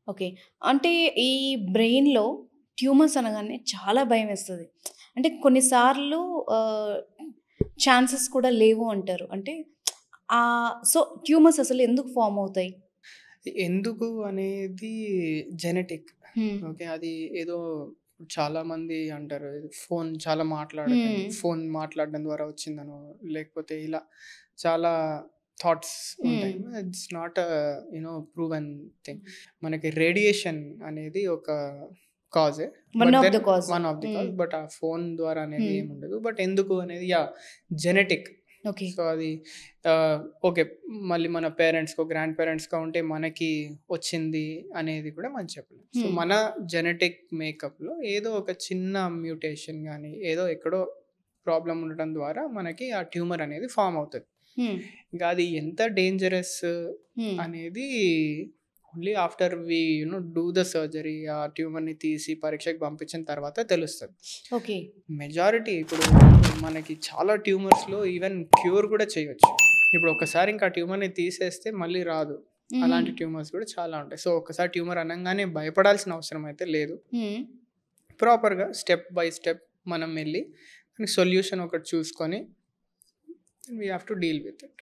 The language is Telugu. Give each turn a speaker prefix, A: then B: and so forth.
A: ఓకే. అంటే ఈ బ్రెయిన్‌లో ట్యూమర్స్ అనగానే చాలా భయమేస్తది. అంటే కొన్ని సార్లు ఆహ్, ఛాన్సెస్ కూడా లేవు అంటారు. అంటే సో, ట్యూమర్స్ అసలు ఎందుకు ఫార్మ్ అవుతాయి?
B: ఎందుకు అనేది జెనెటిక్.
A: హ్మ్.
B: ఓకే. అది ఏదో చాలామంది అంటారు. ఫోను చాలా మాట్లాడకని,
A: హ్మ్.
B: ఫోను మాట్లాడడం ద్వారా వచ్చిందనో, లేకపోతే ఇలా చాలా థాట్స్
A: హ్మ్.
B: ఉంటాయి. It's not proven thing. మనకి రేడియేషన్ అనేది ఒక కాజే.
A: One
B: but
A: of
B: then
A: the cause.
B: One of the
A: hmm.
B: Cause. But ఆ ఫోను ద్వారా అనేది
A: హ్మ్.
B: ఏముండదు. బట్ ఎందుకు అనేది జెనెటిక్.
A: ఓకే.
B: సో, అది ఓకే. మళ్ళీ మన పేరెంట్స్‌కో, గ్రాండ్ పేరెంట్స్‌కో ఉంటే మనకి వచ్చింది అనేది కూడా మనం చెప్పలేం. సో,
A: హ్మ్.
B: మన జెనెటిక్ మేకప్‌లో ఏదో ఒక చిన్న మ్యూటేషన్ గాని, ఏదో ఎక్కడో ప్రాబ్లమ్ ఉండటం ద్వారా మనకి ఆ ట్యూమర్ అనేది ఫార్మ్ అవుతది.
A: హ్మ్.
B: ఇంకా అది ఎంత డేంజరస్
A: హ్మ్.
B: అనేది only after we do the surgery ఆ ట్యూమర్‌ని తీసి పరీక్షకి పంపించిన తర్వాత తెలుస్తది.
A: ఓకే.
B: మెజారిటీ ఇప్పుడు మనకి చాలా ట్యూమర్స్‌లో ఈవెన్ క్యూర్ కూడా చేయొచ్చు. ఇప్పుడు ఒక్కసారి ఇంకా ట్యూమర్‌ని తీసేస్తే మళ్ళీ రాదు.
A: హుహు.
B: అలాంటి ట్యూమర్స్ కూడా చాలా ఉంటాయి. సో, ఒక్కసారి ట్యూమర్ అనంగానే భయపడాల్సిన అవసరం అయితే లేదు.
A: హ్మ్.
B: ప్రాపర్‌గా స్టెప్ బై స్టెప్ మనం వెళ్లి దానికి సొల్యూషన్ ఒకటి చూసుకొని we have to deal with it.